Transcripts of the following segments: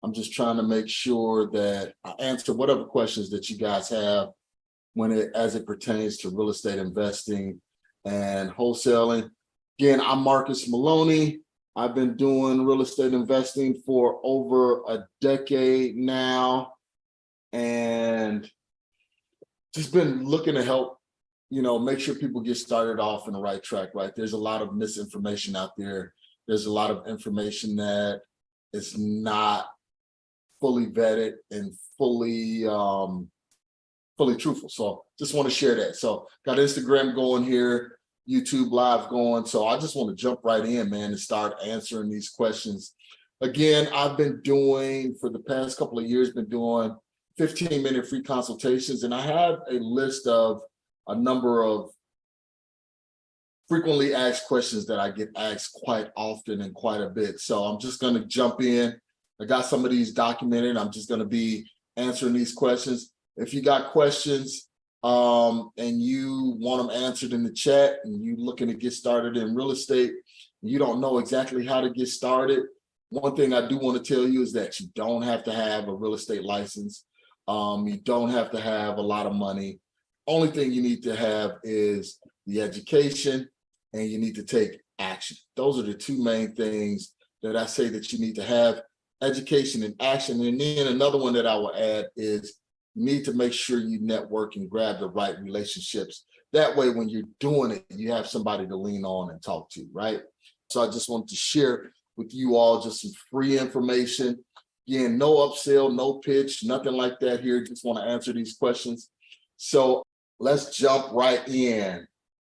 I'm just trying to make sure that I answer whatever questions that you guys have as it pertains to real estate investing and wholesaling. Again, I'm Marcus Maloney. I've been doing real estate investing for over a decade now, and just been looking to help, make sure people get started off in the right track, right? There's a lot of misinformation out there. There's a lot of information that is not fully vetted and fully truthful. So just want to share that. So got Instagram going here, YouTube live going. So I just want to jump right in, man, and start answering these questions. Again, I've been doing, for the past couple of years, been doing 15-minute free consultations. And I have a list of a number of frequently asked questions that I get asked quite often and quite a bit. So I'm just going to jump in. I got some of these documented. I'm just going to be answering these questions. If you got questions and you want them answered in the chat, and you're looking to get started in real estate, you don't know exactly how to get started, one thing I do want to tell you is that you don't have to have a real estate license. You don't have to have a lot of money. Only thing you need to have is the education, and you need to take action. Those are the two main things that I say that you need to have: education and action. And then another one that I will add is you need to make sure you network and grab the right relationships. That way, when you're doing it, you have somebody to lean on and talk to, right? So I just wanted to share with you all just some free information. Again, no upsell, no pitch, nothing like that here. Just want to answer these questions. So let's jump right in.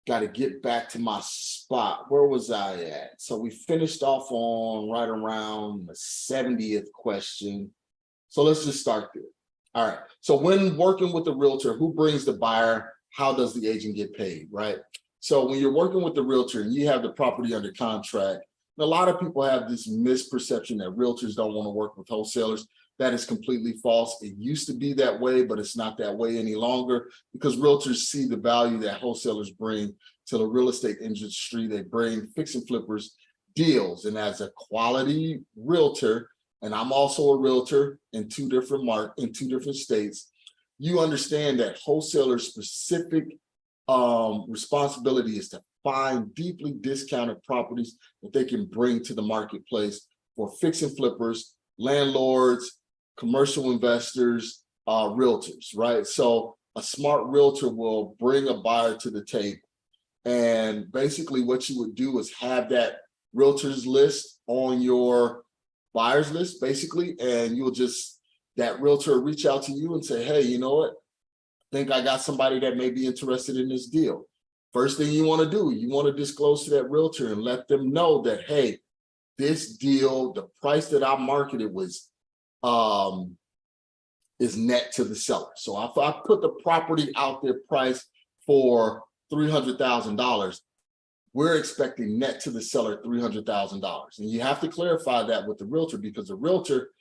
Got to get back to my spot. Where was I at? So we finished off on right around the 70th question. So let's just start there. All right. So when working with the realtor, who brings the buyer? How does the agent get paid, right? So when you're working with the realtor and you have the property under contract, a lot of people have this misperception that realtors don't want to work with wholesalers. That is completely false. It used to be that way, but it's not that way any longer, because realtors see the value that wholesalers bring to the real estate industry. They bring fix and flippers deals. And as a quality realtor, and I'm also a realtor in two different states, you understand that wholesalers' specific responsibility is to find deeply discounted properties that they can bring to the marketplace for fix and flippers, landlords, commercial investors, realtors, right? So a smart realtor will bring a buyer to the table. And basically what you would do is have that realtor's list on your buyer's list, basically, and that realtor will reach out to you and say, hey, you know what? I think I got somebody that may be interested in this deal. First thing you want to do, you want to disclose to that realtor and let them know that, hey, this deal, the price that I marketed was is net to the seller. So if I put the property out there priced for $300,000, we're expecting net to the seller $300,000. And you have to clarify that with the realtor, because the realtor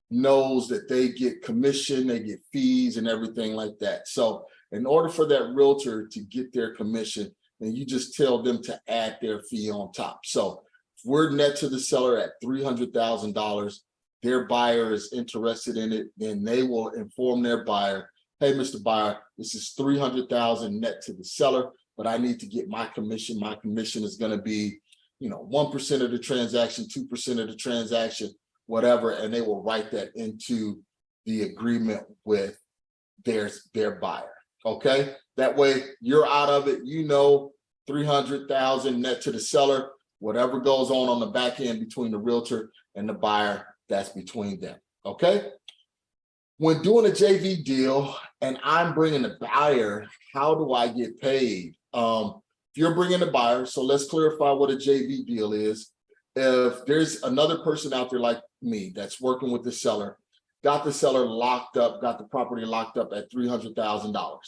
knows that they get commission, they get fees and everything like that. So in order for that realtor to get their commission, then you just tell them to add their fee on top. So if we're net to the seller at $300,000, their buyer is interested in it, then they will inform their buyer, hey, Mr. Buyer, this is $300,000 net to the seller, but I need to get my commission. My commission is going to be, 1% of the transaction, 2% of the transaction, whatever, and they will write that into the agreement with their buyer. Okay, that way you're out of it. $300,000 net to the seller. Whatever goes on the back end between the realtor and the buyer, that's between them. Okay. When doing a JV deal and I'm bringing the buyer, how do I get paid? If you're bringing the buyer, so let's clarify what a JV deal is. If there's another person out there like me that's working with the seller, got the seller locked up, got the property locked up at $300,000.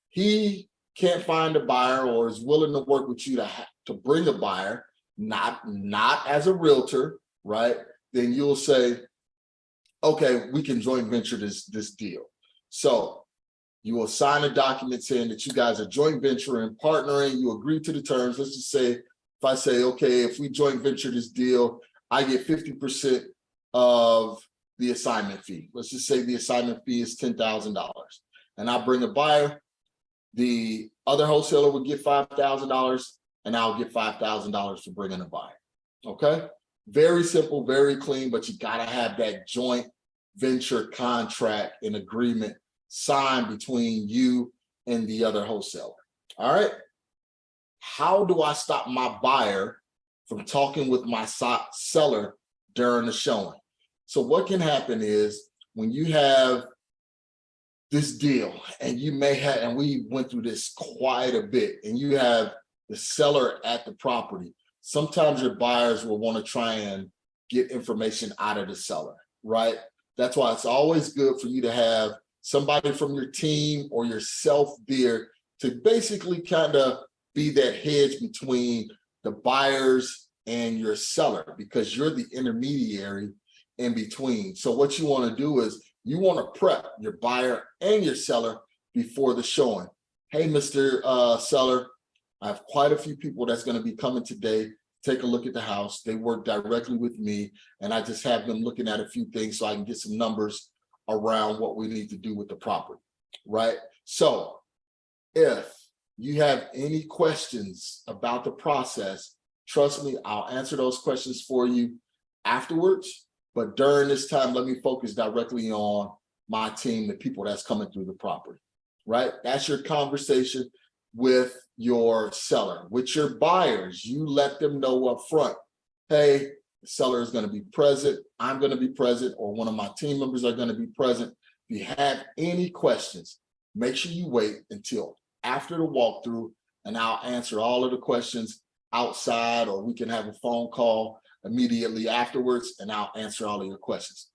He can't find a buyer or is willing to work with you to bring a buyer, not as a realtor, right? Then you'll say, okay, we can joint venture this deal. So you will sign a document saying that you guys are joint venturing, partnering, you agree to the terms. Let's just say, if I say, okay, if we joint venture this deal, I get 50% of the assignment fee. Let's just say the assignment fee is $10,000. And I bring a buyer, the other wholesaler would get $5,000 and I'll get $5,000 for bringing a buyer. Okay, very simple, very clean, but you gotta have that joint venture contract and agreement signed between you and the other wholesaler. All right, how do I stop my buyer from talking with my seller during the showing? So what can happen is when you have this deal and you may have, and we went through this quite a bit, and you have the seller at the property, sometimes your buyers will want to try and get information out of the seller, right? That's why it's always good for you to have somebody from your team or yourself there to basically kind of be that hedge between the buyers and your seller, because you're the intermediary in between. So what you want to do is you want to prep your buyer and your seller before the showing. Hey, Mr. Seller, I have quite a few people that's going to be coming today, take a look at the house. They work directly with me, and I just have them looking at a few things so I can get some numbers around what we need to do with the property, right? So if you have any questions about the process, trust me, I'll answer those questions for you afterwards. But during this time, let me focus directly on my team, the people that's coming through the property, right? That's your conversation with your seller. With your buyers, you let them know up front, hey, the seller is going to be present, I'm going to be present, or one of my team members are going to be present. If you have any questions, make sure you wait until after the walkthrough, and I'll answer all of the questions outside, or we can have a phone call immediately afterwards, and I'll answer all of your questions.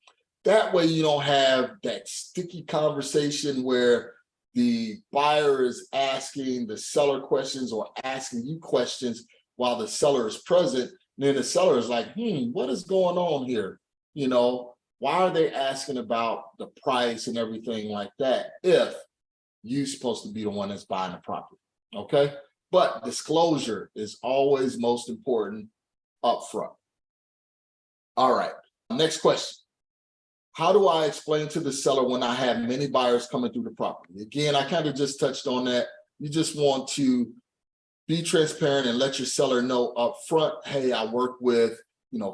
That way you don't have that sticky conversation where the buyer is asking the seller questions or asking you questions while the seller is present. And then the seller is like, what is going on here? You know, why are they asking about the price and everything like that if you're supposed to be the one that's buying the property, okay? But disclosure is always most important up front. All right, next question. How do I explain to the seller when I have many buyers coming through the property? Again, I kind of just touched on that. You just want to be transparent and let your seller know up front, hey, I work with,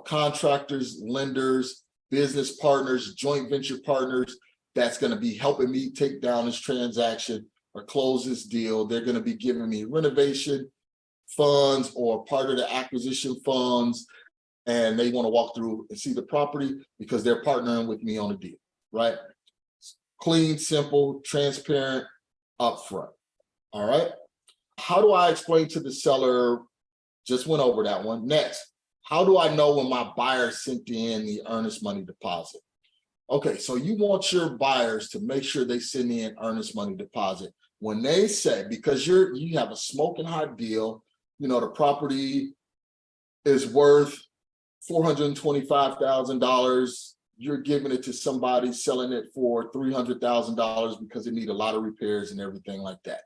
contractors, lenders, business partners, joint venture partners that's going to be helping me take down this transaction or close this deal. They're going to be giving me renovation funds or part of the acquisition funds, and they want to walk through and see the property because they're partnering with me on a deal, right? Clean, simple, transparent, upfront. All right. How do I explain to the seller? Just went over that one. Next, how do I know when my buyer sent in the earnest money deposit? Okay, so you want your buyers to make sure they send in earnest money deposit when they say, because you have a smoking hot deal, the property is worth $425,000. You're giving it to somebody selling it for $300,000 because it needs a lot of repairs and everything like that.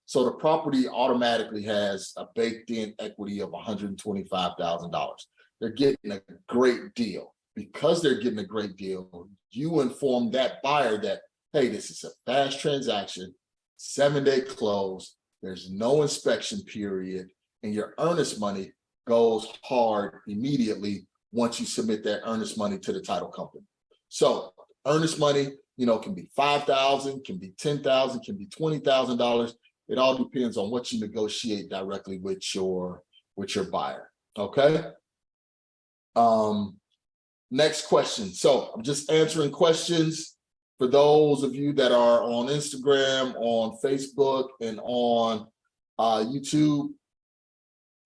So the property automatically has a baked-in equity of $125,000. They're getting a great deal. Because they're getting a great deal, you inform that buyer that, hey, this is a fast transaction, 7-day close, there's no inspection period, and your earnest money goes hard immediately once you submit that earnest money to the title company. So earnest money, can be $5,000, can be $10,000, can be $20,000. It all depends on what you negotiate directly with your buyer. Okay. Next question. So I'm just answering questions for those of you that are on Instagram, on Facebook, and on YouTube.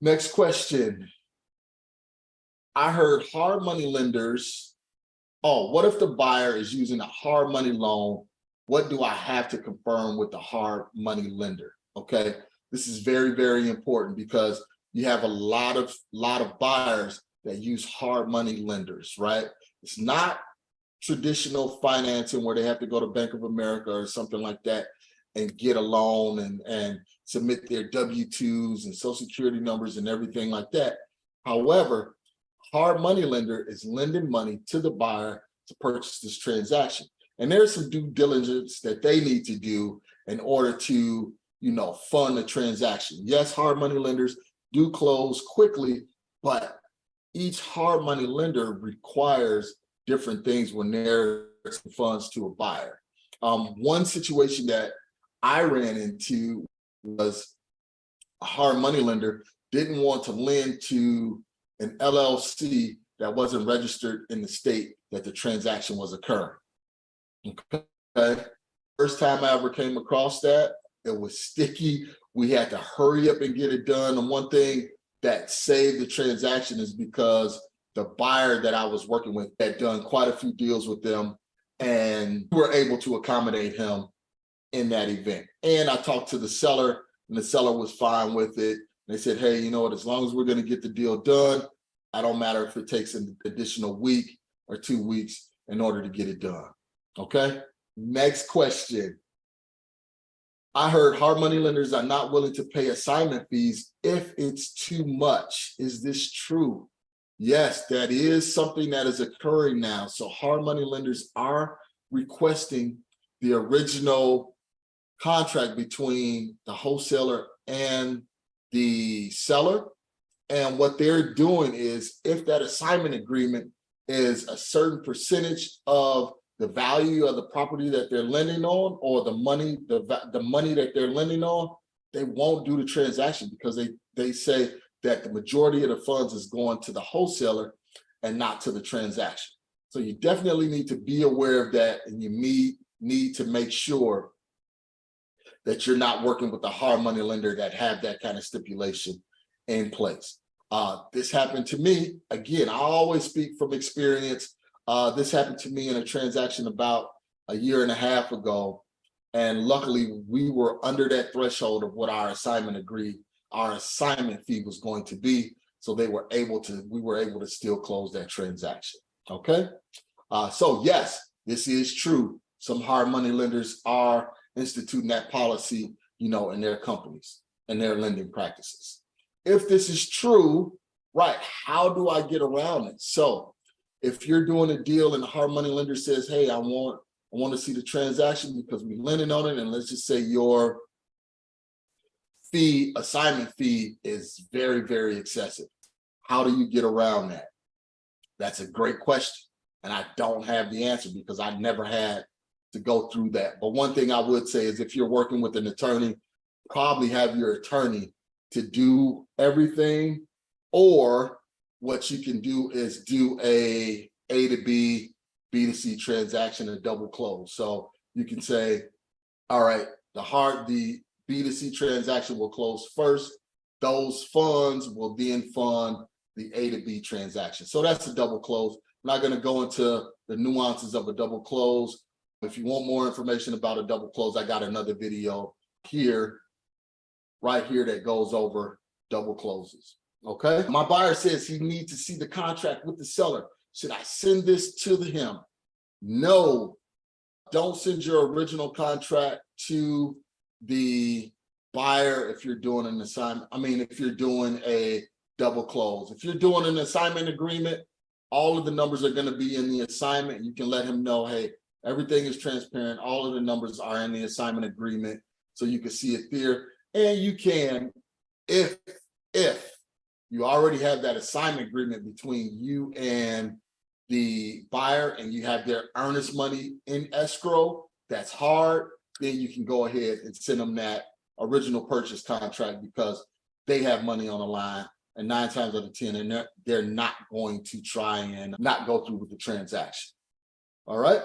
Next question. I heard hard money lenders. Oh, what if the buyer is using a hard money loan? What do I have to confirm with the hard money lender? Okay, this is very, very important because you have a lot of buyers that use hard money lenders, right? It's not traditional financing where they have to go to Bank of America or something like that and get a loan and submit their W-2s and social security numbers and everything like that. However, hard money lender is lending money to the buyer to purchase this transaction. And there's some due diligence that they need to do in order to, fund the transaction. Yes, hard money lenders do close quickly, but each hard money lender requires different things when there's funds to a buyer. One situation that I ran into was a hard money lender didn't want to lend to an LLC that wasn't registered in the state that the transaction was occurring. Okay. First time I ever came across that, it was sticky. We had to hurry up and get it done. And one thing that saved the transaction is because the buyer that I was working with had done quite a few deals with them, and we were able to accommodate him in that event. And I talked to the seller, and the seller was fine with it. They said, hey, you know what, as long as we're going to get the deal done, I don't matter if it takes an additional week or 2 weeks in order to get it done. Okay. Next question. I heard hard money lenders are not willing to pay assignment fees if it's too much. Is this true? Yes, that is something that is occurring now. So hard money lenders are requesting the original contract between the wholesaler and the seller. And what they're doing is, if that assignment agreement is a certain percentage of the value of the property that they're lending on, or the money that they're lending on, they won't do the transaction because they say that the majority of the funds is going to the wholesaler and not to the transaction. So you definitely need to be aware of that, and you need to make sure that you're not working with a hard money lender that have that kind of stipulation in place. This happened to me. Again, I always speak from experience. This happened to me in a transaction about a year and a half ago. And luckily we were under that threshold of what our assignment fee was going to be. So we were able to still close that transaction. Okay. So yes, this is true. Some hard money lenders are instituting that policy, in their companies and their lending practices. If this is true, right, how do I get around it? So if you're doing a deal and the hard money lender says, hey, I want to see the transaction because we're lending on it, and let's just say your assignment fee is very, very excessive. How do you get around that? That's a great question. And I don't have the answer because I never had to go through that. But one thing I would say is, if you're working with an attorney, probably have your attorney to do everything, or what you can do is do a to B, B to C transaction, a double close. So you can say, all right, the B to C transaction will close first. Those funds will then fund the A to B transaction. So that's a double close. I'm not going to go into the nuances of a double close. If you want more information about a double close, I got another video right here that goes over double closes. Okay. My buyer says he needs to see the contract with the seller. Should I send this to him? No, don't send your original contract to the buyer if you're doing an assignment. If you're doing a double close. If you're doing an assignment agreement, all of the numbers are going to be in the assignment. You can let him know, hey, everything is transparent. All of the numbers are in the assignment agreement, so you can see it there. And you can, if you already have that assignment agreement between you and the buyer, and you have their earnest money in escrow, that's hard, then you can go ahead and send them that original purchase contract, because they have money on the line, and 9 times out of 10, and they're not going to try and not go through with the transaction. All right.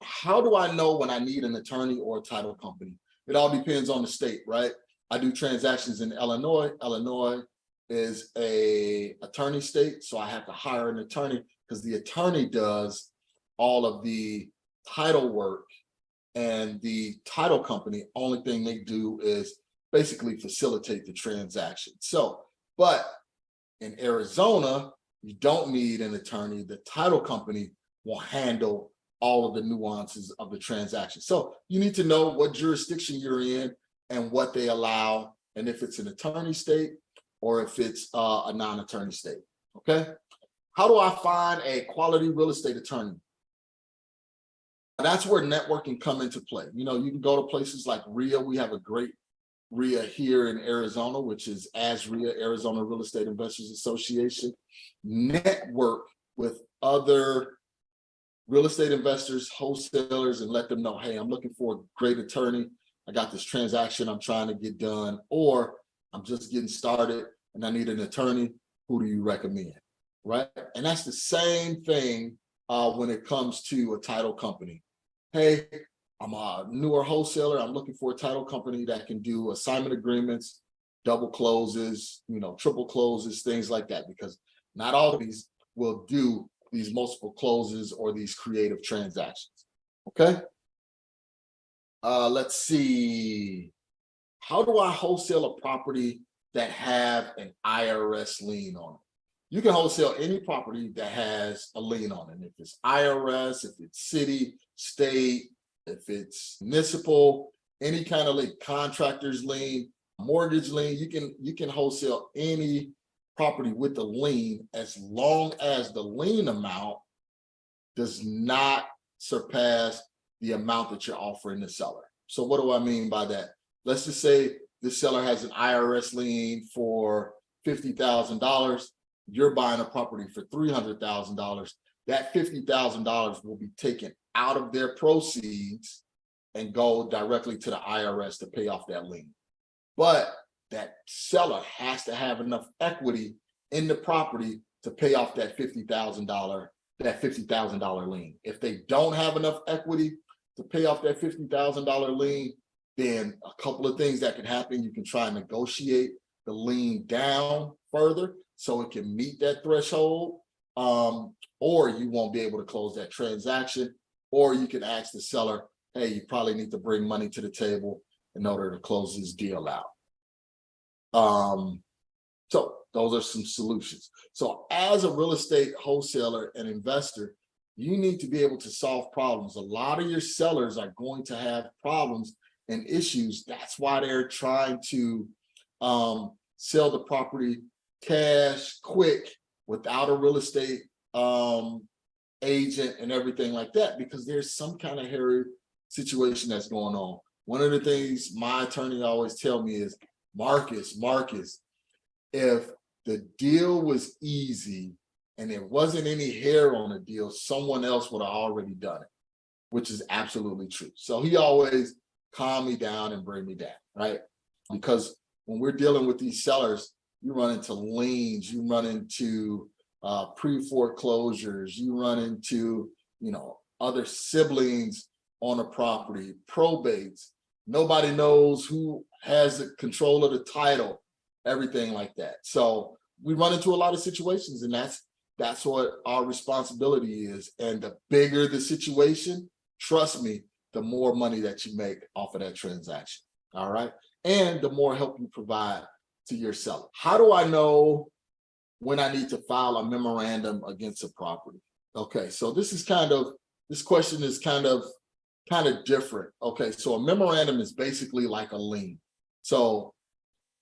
How do I know when I need an attorney or a title company? It all depends on the state, right? I do transactions in Illinois. Illinois is a attorney state, so I have to hire an attorney, because the attorney does all of the title work, and the title company, only thing they do is basically facilitate the transaction. So, but in Arizona, you don't need an attorney. The title company will handle all of the nuances of the transaction. So you need to know what jurisdiction you're in and what they allow, and if it's an attorney state or if it's a non-attorney state. Okay. How do I find a quality real estate attorney? That's where networking come into play. You know, you can go to places like RIA. We have a great RIA here in Arizona, which is ASRIA, Arizona Real Estate Investors Association. Network with other real estate investors, wholesalers, and let them know, hey, I'm looking for a great attorney. I got this transaction I'm trying to get done, or I'm just getting started and I need an attorney. Who do you recommend? Right? And that's the same thing when it comes to a title company. Hey, I'm a newer wholesaler. I'm looking for a title company that can do assignment agreements, double closes, you know, triple closes, things like that, because not all of these will do these multiple closes or these creative transactions. Okay. Let's see. How do I wholesale a property that have an IRS lien on it? You can wholesale any property that has a lien on it. If it's IRS, if it's city, state, if it's municipal, any kind of like contractor's lien, mortgage lien, you can wholesale any property with a lien as long as the lien amount does not surpass the amount that you're offering the seller. So what do I mean by that? Let's just say the seller has an IRS lien for $50,000. You're buying a property for $300,000. That $50,000 will be taken out of their proceeds and go directly to the IRS to pay off that lien. But that seller has to have enough equity in the property to pay off that $50,000 lien. If they don't have enough equity to pay off that $50,000 lien, then a couple of things that can happen. You can try and negotiate the lien down further so it can meet that threshold, or you won't be able to close that transaction, or you can ask the seller, hey, you probably need to bring money to the table in order to close this deal out. So those are some solutions. So as a real estate wholesaler and investor, you need to be able to solve problems. A lot of your sellers are going to have problems and issues. That's why they're trying to sell the property cash, quick, without a real estate agent and everything like that, because there's some kind of hairy situation that's going on. One of the things my attorney always tell me is, Marcus, if the deal was easy and there wasn't any hair on the deal, someone else would have already done it, which is absolutely true. So he always calm me down and bring me down, right? Because when we're dealing with these sellers, you run into liens, you run into pre-foreclosures, you run into, you know, other siblings on a property, probates. Nobody knows who has the control of the title, everything like that. So we run into a lot of situations, and that's what our responsibility is. And the bigger the situation, trust me, the more money that you make off of that transaction. All right. And the more help you provide to your seller. How do I know when I need to file a memorandum against a property? Okay, so this question is kind of different. Okay, so a memorandum is basically like a lien. So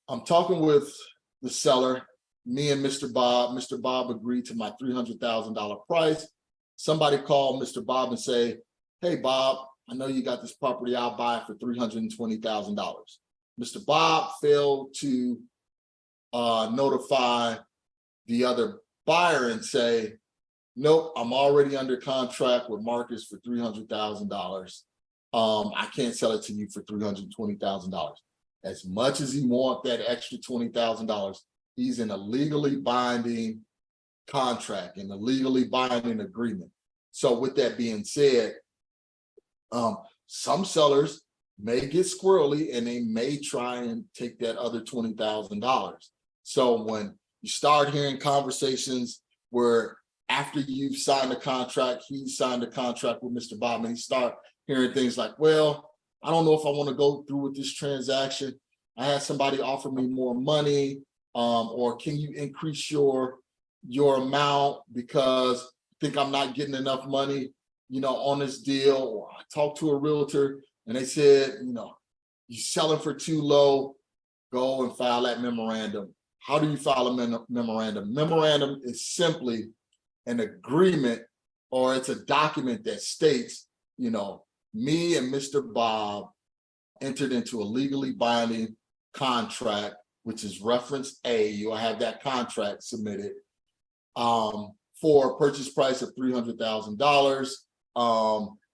I'm talking with the seller, me and Mr. Bob. Mr. Bob agreed to my $300,000 price. Somebody called Mr. Bob and say, hey, Bob, I know you got this property, I'll buy it for $320,000. Mr. Bob failed to notify the other buyer and say, nope, I'm already under contract with Marcus for $300,000. I can't sell it to you for $320,000. As much as he wants that extra $20,000, he's in a legally binding contract, in a legally binding agreement. So with that being said, some sellers may get squirrely and they may try and take that other $20,000. So when you start hearing conversations where after you've signed the contract, he signed a contract with Mr. Bob, and you start hearing things like, well, I don't know if I want to go through with this transaction. I had somebody offer me more money, or can you increase your amount because I think I'm not getting enough money, you know, on this deal. Or I talked to a realtor and they said, you know, you're selling for too low, go and file that memorandum. How do you file a memorandum? Memorandum is simply an agreement, or it's a document that states me and Mr. Bob entered into a legally binding contract, which is reference A. You'll have that contract submitted for a purchase price of $300,000.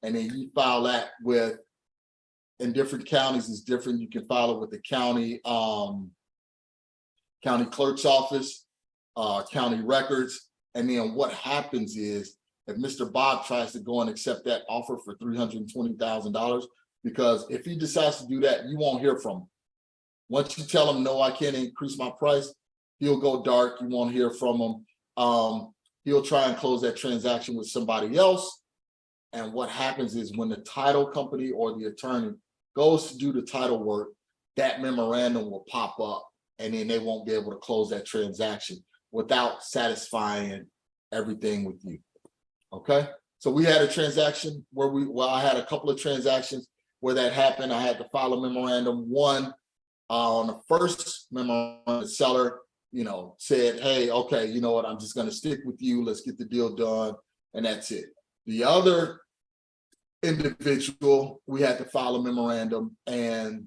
And then you file that with, in different counties is different. You can file it with the county clerk's office, county records. And then what happens is, if Mr. Bob tries to go and accept that offer for $320,000, because if he decides to do that, you won't hear from him. Once you tell him, no, I can't increase my price, he'll go dark. You won't hear from him. He'll try and close that transaction with somebody else. And what happens is, when the title company or the attorney goes to do the title work, that memorandum will pop up, and then they won't be able to close that transaction without satisfying everything with you. Okay. So we had a transaction where I had a couple of transactions where that happened. I had to file a memorandum. One, on the first memorandum, the seller, said, hey, okay, you know what, I'm just going to stick with you. Let's get the deal done. And that's it. The other individual, we had to file a memorandum, and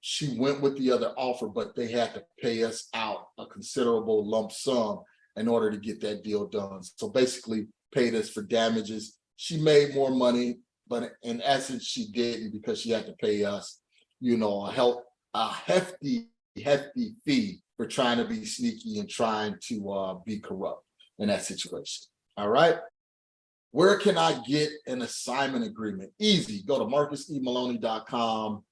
she went with the other offer, but they had to pay us out a considerable lump sum in order to get that deal done. So basically paid us for damages. She made more money, but in essence, she didn't, because she had to pay us, a hefty fee for trying to be sneaky and trying to be corrupt in that situation. All right. Where can I get an assignment agreement? Easy. Go to marcusemaloney.com.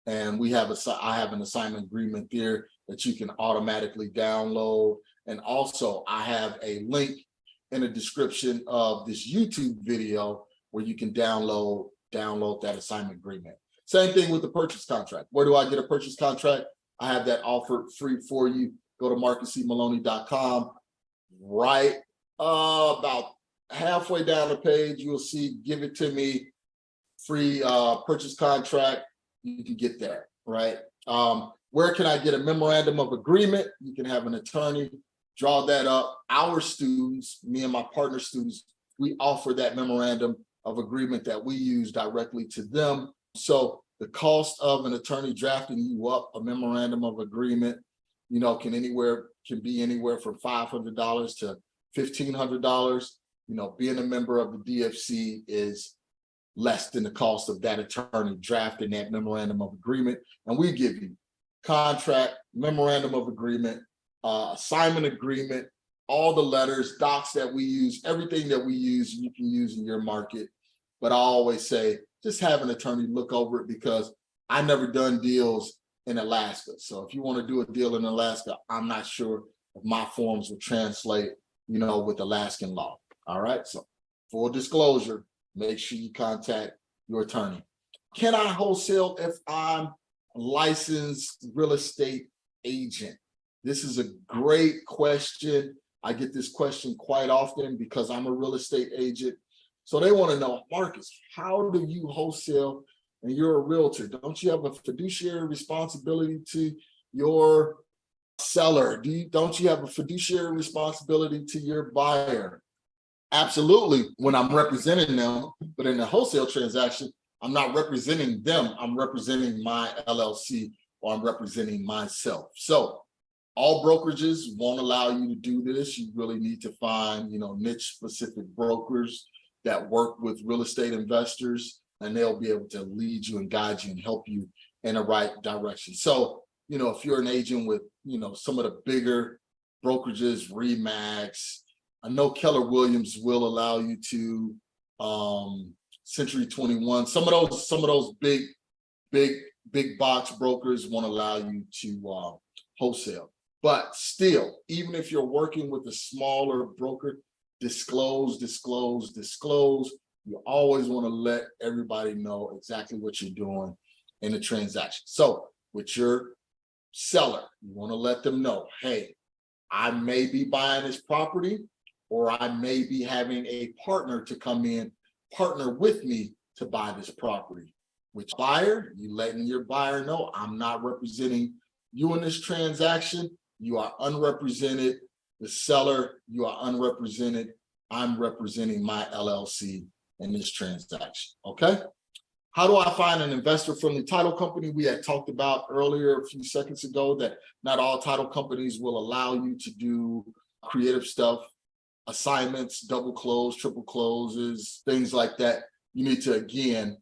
And I have an assignment agreement there that you can automatically download. And also I have a link in the description of this YouTube video where you can download that assignment agreement. Same thing with the purchase contract. Where do I get a purchase contract? I have that offered free for you. Go to marcusemaloney.com. Right about halfway down the page, you'll see give it to me, free purchase contract. You can get that, right? Where can I get a memorandum of agreement? You can have an attorney draw that up. Our students, me and my partner students, we offer that memorandum of agreement that we use directly to them. So the cost of an attorney drafting you up a memorandum of agreement, can be anywhere from $500 to $1,500. Being a member of the DFC is less than the cost of that attorney drafting that memorandum of agreement. And we give you contract, memorandum of agreement, assignment agreement, all the letters, docs that we use, everything that we use, you can use in your market. But I always say, just have an attorney look over it, because I never done deals in Alaska. So if you want to do a deal in Alaska, I'm not sure if my forms will translate, with Alaskan law. All right. So full disclosure, make sure you contact your attorney. Can I wholesale if I'm a licensed real estate agent? This is a great question. I get this question quite often because I'm a real estate agent. So they want to know, Marcus, how do you wholesale and you're a realtor? Don't you have a fiduciary responsibility to your seller? Don't you have a fiduciary responsibility to your buyer? Absolutely, when I'm representing them, but in a wholesale transaction, I'm not representing them. I'm representing my LLC, or I'm representing myself. So all brokerages won't allow you to do this. You really need to find, niche specific brokers that work with real estate investors, and they'll be able to lead you and guide you and help you in the right direction. So, if you're an agent with, some of the bigger brokerages, Remax, I know Keller Williams will allow you to, Century 21. Some of those big box brokers won't allow you to wholesale. But still, even if you're working with a smaller broker, disclose. You always want to let everybody know exactly what you're doing in the transaction. So with your seller, you want to let them know, hey, I may be buying this property, or I may be having a partner to come in, partner with me to buy this property. Which buyer, you letting your buyer know, I'm not representing you in this transaction. You are unrepresented. The seller, you are unrepresented. I'm representing my LLC in this transaction, okay? How do I find an investor-friendly title company? We had talked about earlier a few seconds ago that not all title companies will allow you to do creative stuff, assignments, double close, triple closes, things like that. You need to, again,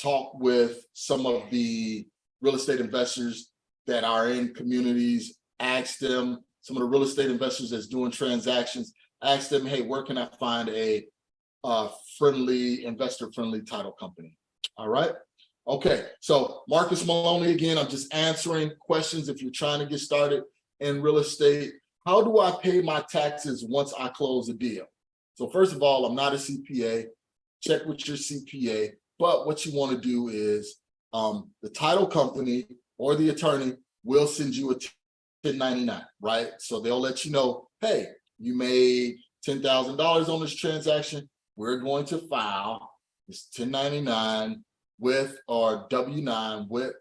talk with some of the real estate investors that are in communities, ask them, some of the real estate investors that's doing transactions, ask them, hey, where can I find a friendly, investor-friendly title company? All right. Okay. So Marcus Maloney, again, I'm just answering questions if you're trying to get started in real estate. How do I pay my taxes once I close a deal? So first of all, I'm not a CPA. Check with your CPA. But what you want to do is the title company or the attorney will send you a 1099, right? So they'll let you know, hey, you made $10,000 on this transaction. We're going to file this 1099 with or W-9 with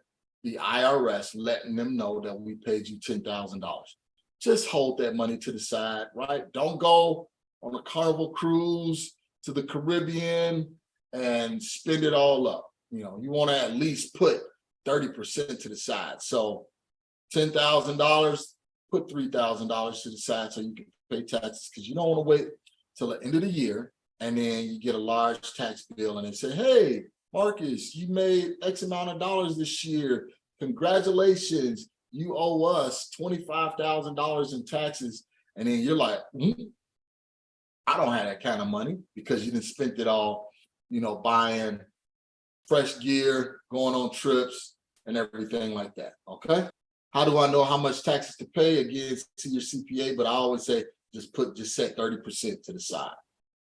the IRS, letting them know that we paid you $10,000. Just hold that money to the side, right? Don't go on a Carnival cruise to the Caribbean and spend it all up. You know, you want to at least put 30% to the side. So $10,000, put $3,000 to the side so you can pay taxes, because you don't want to wait till the end of the year and then you get a large tax bill and they say, hey, Marcus, you made X amount of dollars this year. Congratulations. You owe us $25,000 in taxes. And then you're like, I don't have that kind of money, because you didn't spend it all, you know, buying fresh gear, going on trips and everything like that. Okay. How do I know how much taxes to pay? Again, see your CPA, but I always say just set 30% to the side.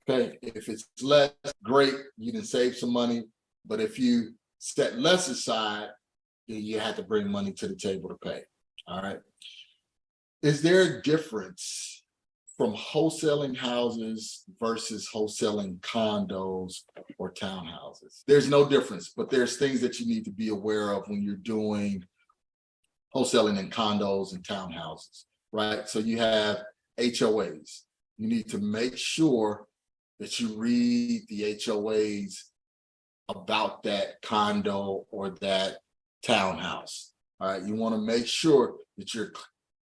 Okay. If it's less, great, you can save some money. But if you set less aside, then you have to bring money to the table to pay. All right. Is there a difference from wholesaling houses versus wholesaling condos or townhouses? There's no difference, but there's things that you need to be aware of when you're doing wholesaling in condos and townhouses, right? So you have HOAs. You need to make sure that you read the HOAs about that condo or that townhouse. All right. You want to make sure that you're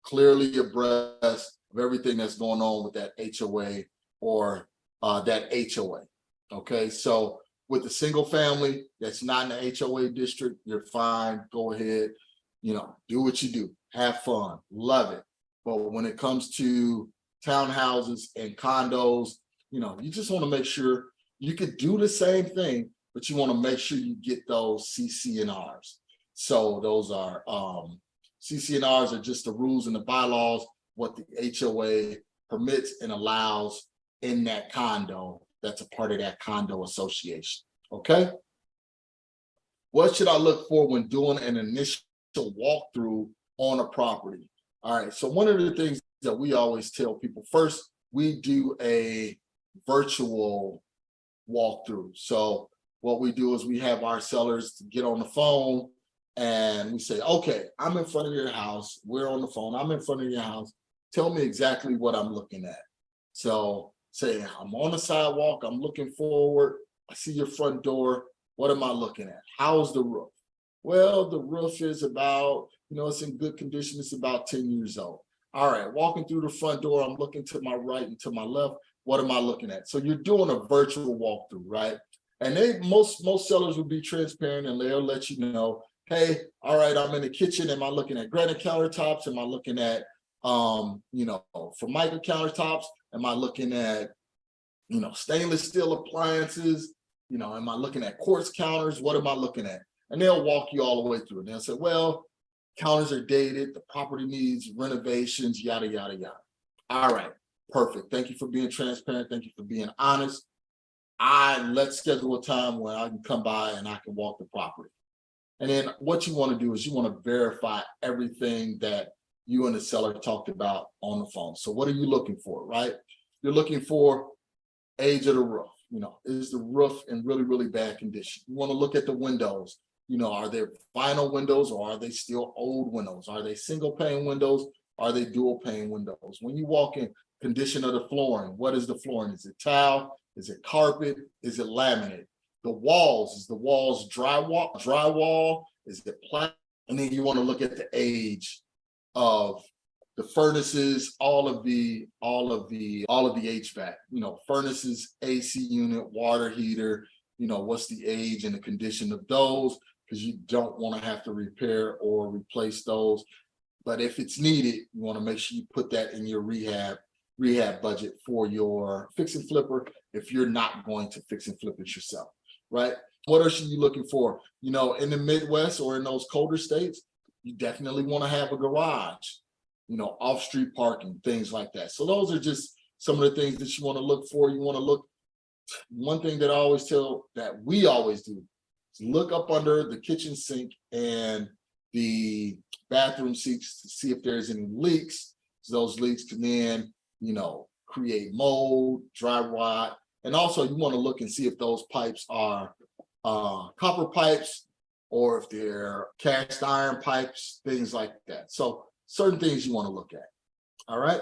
clearly abreast of everything that's going on with that HOA or that HOA. Okay. So with the single family that's not in the HOA district, you're fine. Go ahead, you know, do what you do, have fun, love it. But when it comes to townhouses and condos, you know, you just want to make sure you could do the same thing, but you want to make sure you get those CC&Rs. So those are CC&Rs are just the rules and the bylaws, what the HOA permits and allows in that condo that's a part of that condo association. Okay. What should I look for when doing an initial walkthrough on a property? All right. So one of the things that we always tell people, first, we do a virtual walkthrough. So what we do is we have our sellers to get on the phone and we say, okay, I'm in front of your house. We're on the phone. I'm in front of your house. Tell me exactly what I'm looking at. So say I'm on the sidewalk. I'm looking forward. I see your front door. What am I looking at? How's the roof? Well, the roof is about, you know, it's in good condition. It's about 10 years old. All right, walking through the front door, I'm looking to my right and to my left. What am I looking at? So you're doing a virtual walkthrough, right? And most sellers will be transparent and they'll let you know, hey, all right, I'm in the kitchen. Am I looking at granite countertops? Am I looking at, you know, Formica countertops? Am I looking at, you know, stainless steel appliances? You know, am I looking at quartz counters? What am I looking at? And they'll walk you all the way through it. They'll say, well, counters are dated. The property needs renovations, yada, yada, yada. All right, perfect. Thank you for being transparent. Thank you for being honest. Let's schedule a time where I can come by and I can walk the property. And then what you want to do is you want to verify everything that you and the seller talked about on the phone. So what are you looking for, right? You're looking for age of the roof. You know, is the roof in really, really bad condition? You want to look at the windows. You know, are they vinyl windows or are they still old windows? Are they single pane windows? Are they dual pane windows? When you walk in, condition of the flooring. What is the flooring? Is it tile? Is it carpet? Is it laminate? The walls, is the walls drywall? Is it plastic? And then you want to look at the age of the furnaces, all of the HVAC, furnaces, AC unit, water heater, what's the age and the condition of those, because you don't want to have to repair or replace those. But if it's needed, you want to make sure you put that in your rehab budget for your fix and flipper if you're not going to fix and flip it yourself, right? What else are you looking for? In the Midwest or in those colder states, you definitely want to have a garage, off-street parking, things like that. So those are just some of the things that you want to look for. You want to look, one thing that I always tell, that we always do, is look up under the kitchen sink and the bathroom sinks to see if there's any leaks. So those leaks can then, create mold, dry rot. And also you want to look and see if those pipes are copper pipes or if they're cast iron pipes, things like that. So certain things you want to look at. All right.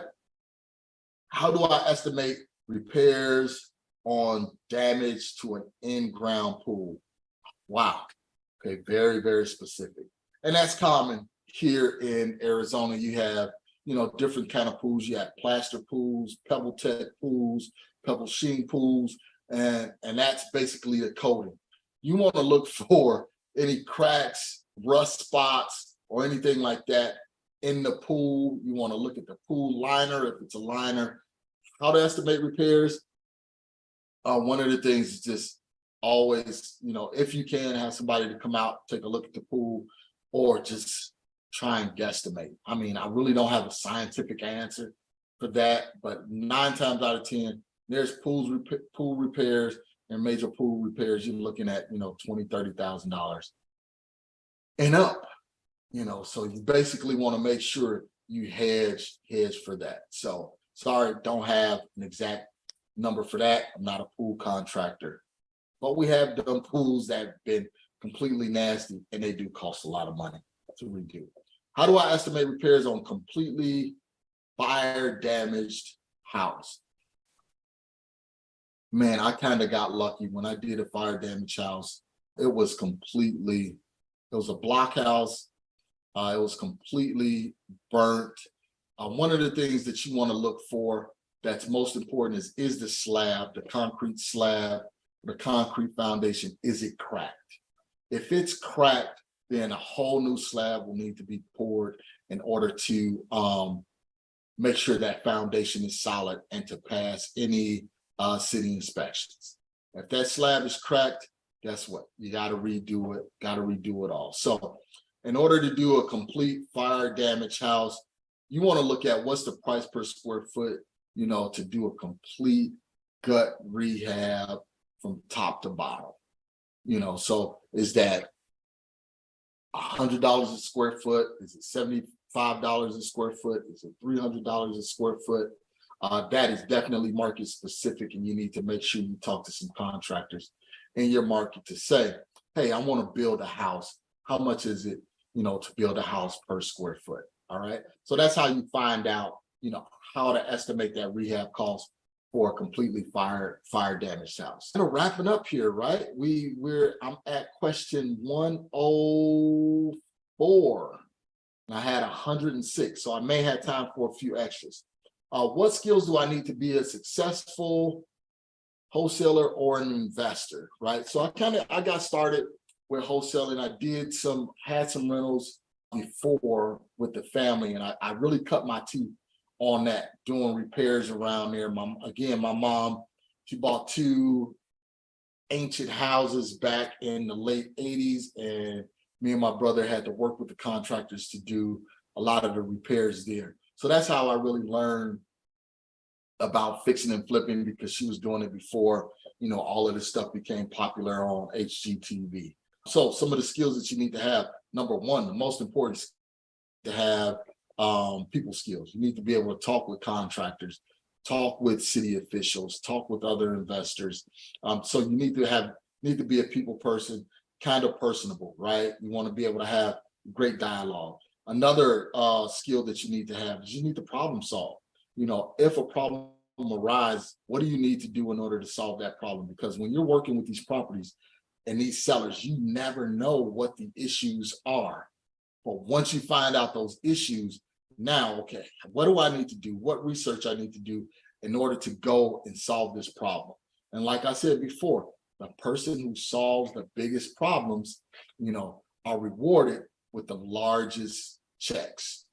How do I estimate repairs on damage to an in-ground pool? Wow. Okay, very, very specific. And that's common here in Arizona. You have, different kind of pools. You have plaster pools, pebble tech pools, pebble sheen pools, and that's basically the coating. You want to look for any cracks, rust spots, or anything like that in the pool. You want to look at the pool liner, if it's a liner. How to estimate repairs? One of the things is just always, if you can, have somebody to come out, take a look at the pool, or just try and guesstimate. I mean, I really don't have a scientific answer for that, but 9 times out of 10, there's pool repairs and major pool repairs. You're looking at, $20,000, $30,000 and up. So you basically want to make sure you hedge for that. So sorry, don't have an exact number for that. I'm not a pool contractor, but we have done pools that have been completely nasty and they do cost a lot of money to redo. How do I estimate repairs on completely fire damaged house? Man, I kind of got lucky when I did a fire damaged house. It was a block house. It was completely burnt. One of the things that you want to look for that's most important is the slab, the concrete slab, the concrete foundation. Is it cracked? If it's cracked, then a whole new slab will need to be poured in order to make sure that foundation is solid and to pass any city inspections. If that slab is cracked, guess what? You got to redo it all. So in order to do a complete fire damage house, you want to look at what's the price per square foot, to do a complete gut rehab from top to bottom. So is that $100 a square foot? Is it $75 a square foot? Is it $300 a square foot? That is definitely market specific, and you need to make sure you talk to some contractors in your market to say, hey, I want to build a house. How much is it, to build a house per square foot? All right. So that's how you find out, how to estimate that rehab cost for a completely fire damaged house. Kind of wrapping up here, right? I'm at question 104. And I had 106, so I may have time for a few extras. What skills do I need to be a successful wholesaler or an investor, right? So I got started with wholesaling. I had some rentals before with the family, and I really cut my teeth on that, doing repairs around there. My mom, she bought 2 ancient houses back in the late 80s, and me and my brother had to work with the contractors to do a lot of the repairs there. So that's how I really learned about fixing and flipping, because she was doing it before, all of this stuff became popular on HGTV. So some of the skills that you need to have, number one, the most important, to have people skills. You need to be able to talk with contractors, talk with city officials, talk with other investors. So you need to be a people person, kind of personable, right? You want to be able to have great dialogue. Another skill that you need to have is you need to problem solve. If a problem arise, what do you need to do in order to solve that problem? Because when you're working with these properties and these sellers, you never know what the issues are. But once you find out those issues, now, okay, what do I need to do? What research I need to do in order to go and solve this problem? And like I said before, the person who solves the biggest problems, are rewarded with the largest checks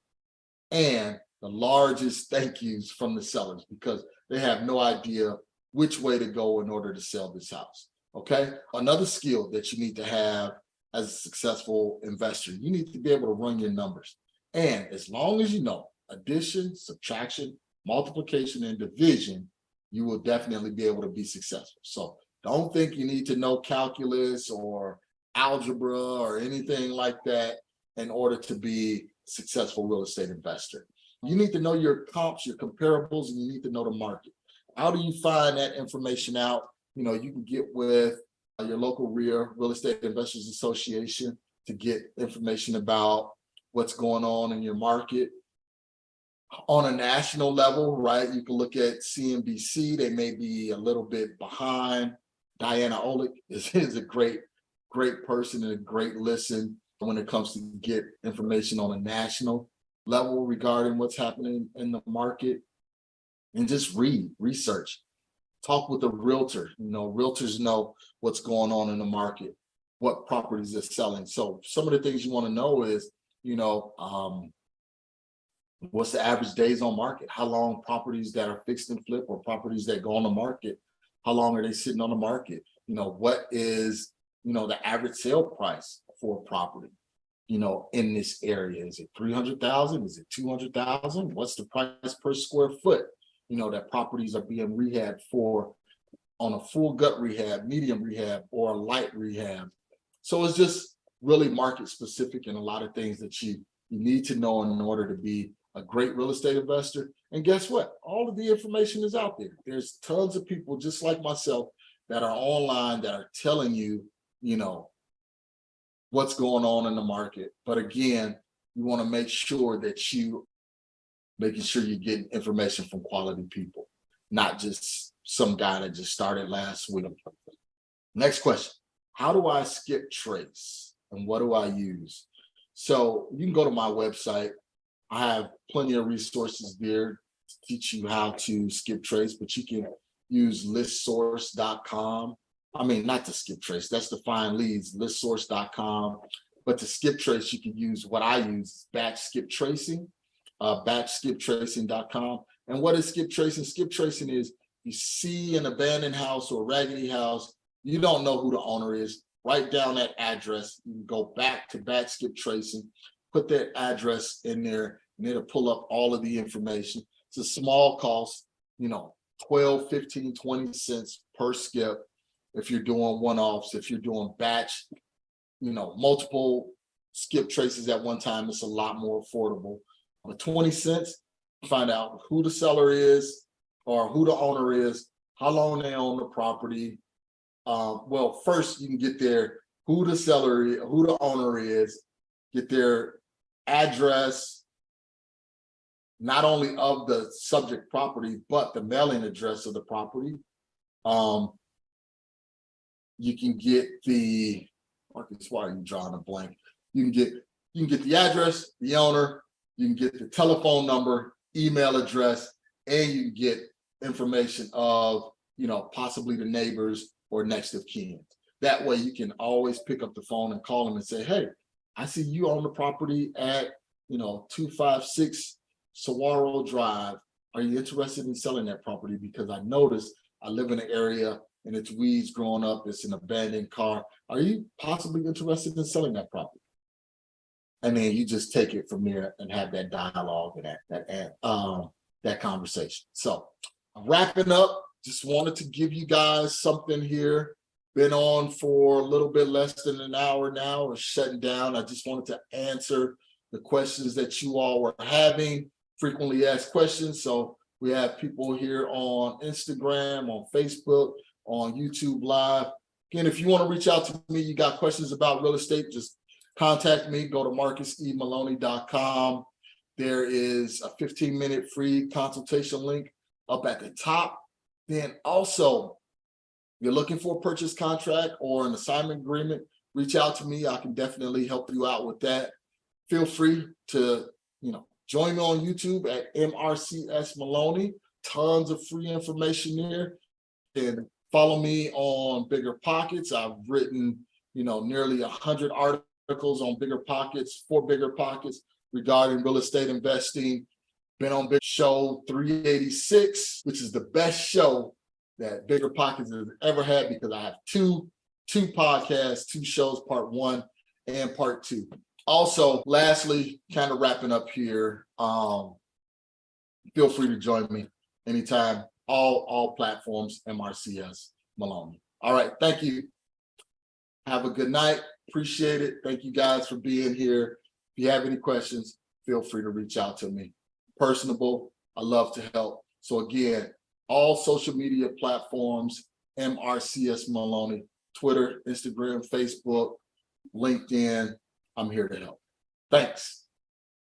and the largest thank yous from the sellers, because they have no idea which way to go in order to sell this house. Okay. Another skill that you need to have as a successful investor, you need to be able to run your numbers. And as long as you know addition, subtraction, multiplication, and division, you will definitely be able to be successful. So don't think you need to know calculus or algebra or anything like that in order to be a successful real estate investor. You need to know your comps, your comparables, and you need to know the market. How do you find that information out? You can get with your local REIA, Real Estate Investors Association, to get information about what's going on in your market. On a national level, right, you can look at CNBC. They may be a little bit behind. Diana Olick is a great person and a great listen when it comes to get information on a national level regarding what's happening in the market. And just research, talk with a realtor. Realtors know what's going on in the market, what properties are selling. So some of the things you want to know is, what's the average days on market? How long properties that are fixed and flip or properties that go on the market, how long are they sitting on the market? What is, the average sale price for a property, in this area? Is it 300,000? Is it 200,000? What's the price per square foot, that properties are being rehabbed for on a full gut rehab, medium rehab, or a light rehab? So it's just really market specific and a lot of things that you need to know in order to be a great real estate investor. And guess what? All of the information is out there. There's tons of people just like myself that are online that are telling you, what's going on in the market. But again, you want to make sure that you're getting information from quality people, not just some guy that just started last week. Next question. How do I skip trace and what do I use? So you can go to my website. I have plenty of resources there to teach you how to skip trace, but you can use listsource.com. I mean, not to skip trace, that's to find leads, listsource.com. But to skip trace, you can use what I use, batch skip tracing, batchskiptracing.com. And what is skip tracing? Skip tracing is you see an abandoned house or a raggedy house, you don't know who the owner is, write down that address, you can go back to batch skip tracing, put that address in there, and it'll pull up all of the information. It's a small cost, 12, 15, 20 cents per skip. If you're doing one-offs, if you're doing batch, multiple skip traces at one time, it's a lot more affordable. But 20 cents, find out who the seller is or who the owner is, how long they own the property. Well, first you can get who the seller is, who the owner is, get their address, not only of the subject property, but the mailing address of the property. You can get Marcus, why are you drawing a blank? You can get the address, the owner, you can get the telephone number, email address, and you can get information of, possibly the neighbors or next of kin. That way you can always pick up the phone and call them and say, hey, I see you own the property at, 256 Saguaro Drive. Are you interested in selling that property? Because I noticed I live in an area and it's weeds growing up. It's an abandoned car. Are you possibly interested in selling that property? And then you just take it from there and have that dialogue and that conversation. So wrapping up, just wanted to give you guys something here. Been on for a little bit less than an hour now, or shutting down. I just wanted to answer the questions that you all were having, frequently asked questions. So we have people here on Instagram, on Facebook, on YouTube Live. Again, if you want to reach out to me, you got questions about real estate, just contact me. Go to marcusemaloney.com. There is a 15-minute free consultation link up at the top. Then also, if you're looking for a purchase contract or an assignment agreement, reach out to me. I can definitely help you out with that. Feel free to, join me on YouTube at MRCS Maloney. Tons of free information there. And follow me on Bigger Pockets. I've written, nearly 100 articles on Bigger Pockets, for Bigger Pockets regarding real estate investing. Been on Big Show 386, which is the best show that Bigger Pockets has ever had, because I have two podcasts, 2 shows, part 1 and part 2. Also, lastly, kind of wrapping up here, feel free to join me anytime. All platforms, MRCS Maloney. All right, thank you. Have a good night. Appreciate it. Thank you guys for being here. If you have any questions, feel free to reach out to me. Personable, I love to help. So again, all social media platforms, MRCS Maloney, Twitter, Instagram, Facebook, LinkedIn. I'm here to help. Thanks.